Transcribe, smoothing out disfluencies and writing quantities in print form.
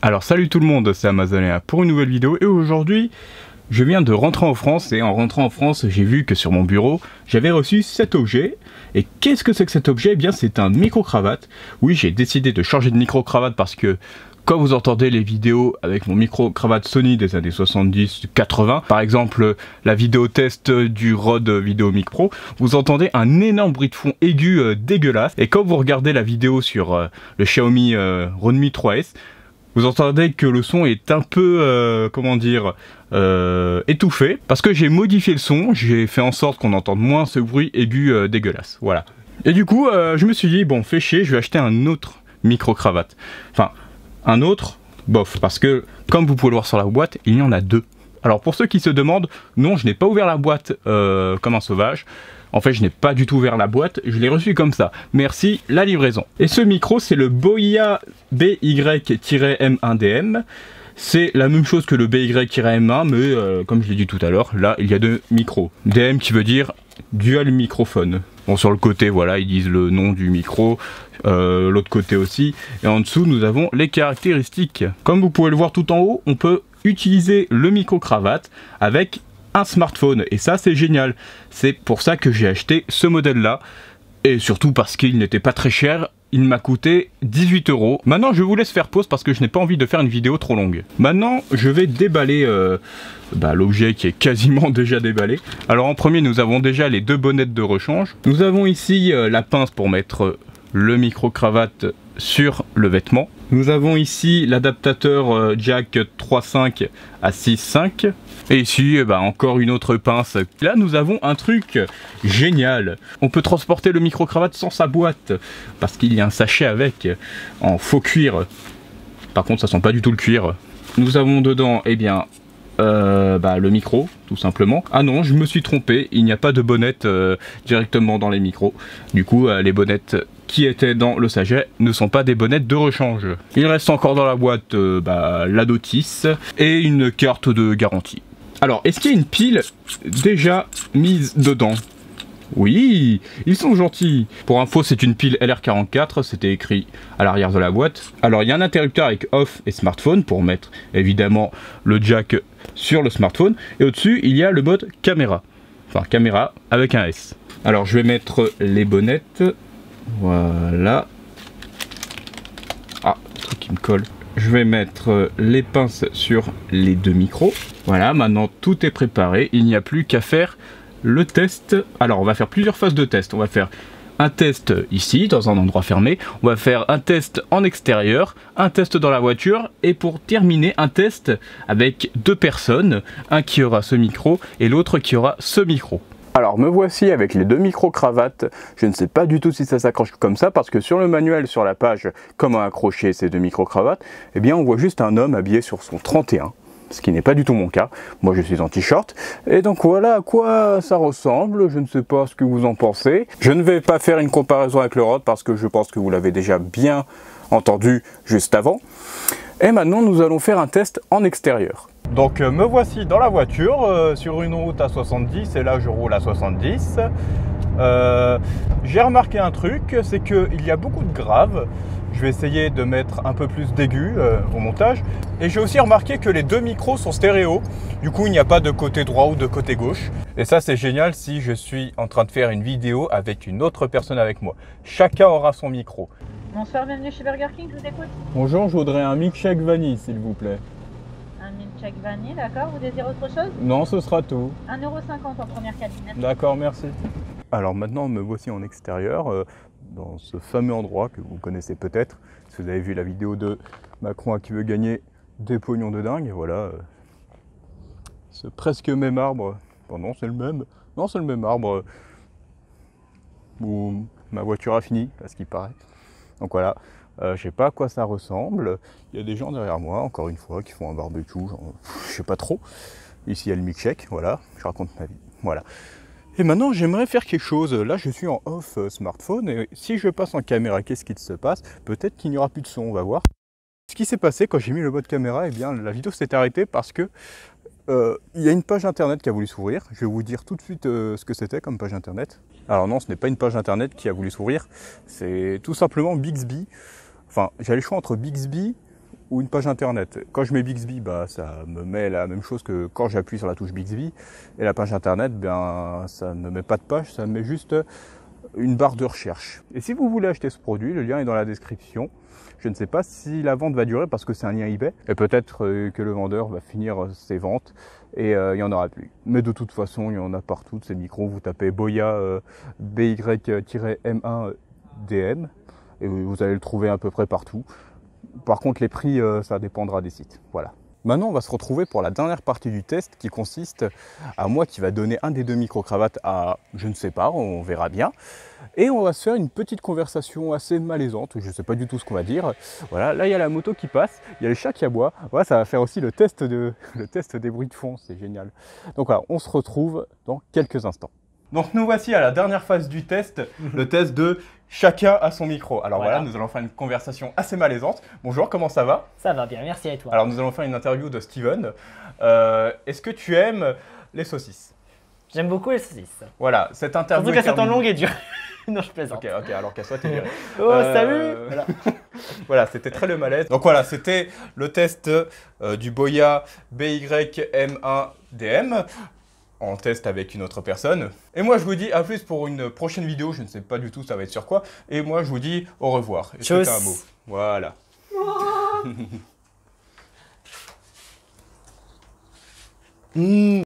Alors salut tout le monde, c'est Amazonien pour une nouvelle vidéo et aujourd'hui je viens de rentrer en France et en rentrant en France j'ai vu que sur mon bureau j'avais reçu cet objet. Et qu'est-ce que c'est que cet objet? Eh bien c'est un micro-cravate. Oui, j'ai décidé de changer de micro-cravate parce que quand vous entendez les vidéos avec mon micro-cravate Sony des années 70-80, par exemple la vidéo test du Rode VideoMic Pro, vous entendez un énorme bruit de fond aigu dégueulasse. Et quand vous regardez la vidéo sur le Xiaomi Redmi 3S, vous entendez que le son est un peu, étouffé. Parce que j'ai modifié le son, j'ai fait en sorte qu'on entende moins ce bruit aigu dégueulasse. Voilà. Et du coup, je me suis dit, bon, fais chier, je vais acheter un autre micro-cravate. Enfin, un autre, bof. Parce que, comme vous pouvez le voir sur la boîte, il y en a deux. Alors, pour ceux qui se demandent, non, je n'ai pas ouvert la boîte comme un sauvage. En fait, je n'ai pas du tout ouvert la boîte, je l'ai reçu comme ça. Merci, la livraison. Et ce micro, c'est le Boya BY-M1DM. C'est la même chose que le BY-M1, mais comme je l'ai dit tout à l'heure, là, il y a deux micros. DM qui veut dire dual microphone. Bon, sur le côté, voilà, ils disent le nom du micro. L'autre côté aussi. Et en dessous, nous avons les caractéristiques. Comme vous pouvez le voir tout en haut, on peut utiliser le micro-cravate avec un smartphone, et ça c'est génial. C'est pour ça que j'ai acheté ce modèle là, et surtout parce qu'il n'était pas très cher. Il m'a coûté 18 €. Maintenant je vous laisse faire pause parce que je n'ai pas envie de faire une vidéo trop longue. Maintenant je vais déballer l'objet qui est quasiment déjà déballé. Alors en premier nous avons déjà les deux bonnettes de rechange. Nous avons ici la pince pour mettre le micro-cravate sur le vêtement. Nous avons ici l'adaptateur jack 3.5 à 6.5. Et ici, encore une autre pince. Là, nous avons un truc génial. On peut transporter le micro-cravate sans sa boîte. Parce qu'il y a un sachet avec, en faux cuir. Par contre, ça sent pas du tout le cuir. Nous avons dedans, eh bien, le micro, tout simplement. Ah non, je me suis trompé. Il n'y a pas de bonnette directement dans les micros. Du coup, les bonnettes qui étaient dans le sachet ne sont pas des bonnettes de rechange. Il reste encore dans la boîte la notice et une carte de garantie. Alors, est-ce qu'il y a une pile déjà mise dedans? Oui, ils sont gentils. Pour info, c'est une pile LR44, c'était écrit à l'arrière de la boîte. Alors, il y a un interrupteur avec off et smartphone pour mettre évidemment le jack sur le smartphone. Et au-dessus, il y a le mode caméra. Enfin, caméra avec un S. Alors, je vais mettre les bonnettes. Voilà. Ah, le truc qui me colle. Je vais mettre les pinces sur les deux micros. Voilà, maintenant tout est préparé. Il n'y a plus qu'à faire le test. Alors, on va faire plusieurs phases de test. On va faire un test ici, dans un endroit fermé. On va faire un test en extérieur, un test dans la voiture. Et pour terminer, un test avec deux personnes. Un qui aura ce micro et l'autre qui aura ce micro. Alors me voici avec les deux micro-cravates. Je ne sais pas du tout si ça s'accroche comme ça parce que sur le manuel, sur la page comment accrocher ces deux micro-cravates, eh bien on voit juste un homme habillé sur son 31, ce qui n'est pas du tout mon cas. Moi je suis en t-shirt. Et donc voilà à quoi ça ressemble. Je ne sais pas ce que vous en pensez. Je ne vais pas faire une comparaison avec le Rode parce que je pense que vous l'avez déjà bien entendu juste avant. Et maintenant nous allons faire un test en extérieur. Donc me voici dans la voiture, sur une route à 70, et là je roule à 70. J'ai remarqué un truc, c'est qu'il y a beaucoup de graves. Je vais essayer de mettre un peu plus d'aigu au montage. Et j'ai aussi remarqué que les deux micros sont stéréo. Du coup il n'y a pas de côté droit ou de côté gauche. Et ça c'est génial si je suis en train de faire une vidéo avec une autre personne avec moi. Chacun aura son micro. Bonsoir, bienvenue chez Burger King, je vous écoute. Bonjour, je voudrais un milkshake vanille s'il vous plaît. Un milkshake vanille, d'accord. Vous désirez autre chose? Non, ce sera tout. 1,50 € en première cabine. D'accord, merci. Alors maintenant, me voici en extérieur, dans ce fameux endroit que vous connaissez peut-être. Si vous avez vu la vidéo de Macron qui veut gagner des pognons de dingue, voilà. Ce presque même arbre. Bon, non, c'est le même. Non, c'est le même arbre où ma voiture a fini, à ce qui paraît. Donc voilà. Je sais pas à quoi ça ressemble. Il y a des gens derrière moi, encore une fois, qui font un barbecue. Genre, je sais pas trop. Ici, il y a le milkshake. Voilà, je raconte ma vie. Voilà. Et maintenant, j'aimerais faire quelque chose. Là, je suis en off smartphone. Et si je passe en caméra, qu'est-ce qui se passe? Peut-être qu'il n'y aura plus de son. On va voir. Ce qui s'est passé quand j'ai mis le mode caméra, eh bien, la vidéo s'est arrêtée parce que il y a une page internet qui a voulu s'ouvrir. Je vais vous dire tout de suite ce que c'était comme page internet. Alors non, ce n'est pas une page internet qui a voulu s'ouvrir. C'est tout simplement Bixby. Enfin, j'avais le choix entre Bixby ou une page internet. Quand je mets Bixby, bah, ça me met la même chose que quand j'appuie sur la touche Bixby. Et la page internet, ben, ça ne met pas de page, ça me met juste une barre de recherche. Et si vous voulez acheter ce produit, le lien est dans la description. Je ne sais pas si la vente va durer parce que c'est un lien eBay. Et peut-être que le vendeur va finir ses ventes et il n'y en aura plus. Mais de toute façon, il y en a partout de ces micros. Vous tapez Boya BY-M1DM et vous allez le trouver à peu près partout. Par contre, les prix, ça dépendra des sites. Voilà. Maintenant, on va se retrouver pour la dernière partie du test qui consiste à moi qui va donner un des deux micro-cravates à, je ne sais pas, on verra bien. Et on va se faire une petite conversation assez malaisante, je ne sais pas du tout ce qu'on va dire. Voilà, là il y a la moto qui passe, il y a le chat qui aboie. Voilà, ça va faire aussi le test des bruits de fond, c'est génial. Donc voilà, on se retrouve dans quelques instants. Donc nous voici à la dernière phase du test, le test de chacun à son micro. Alors voilà, nous allons faire une conversation assez malaisante. Bonjour, comment ça va? Ça va bien, merci à toi. Alors nous allons faire une interview de Steven. Est-ce que tu aimes les saucisses? J'aime beaucoup les saucisses. Voilà, cette interview. Surtout qu'elles sont longues et dures. Non, je plaisante. Ok, alors qu'à soi, t'es viré. Oh, salut. Voilà, voilà, c'était très le malaise. Donc voilà, c'était le test du Boya BY-M1DM. En test avec une autre personne. Et moi je vous dis à plus pour une prochaine vidéo, je ne sais pas du tout ça va être sur quoi. Et moi je vous dis au revoir. Est-ce que t'as un mot? Voilà.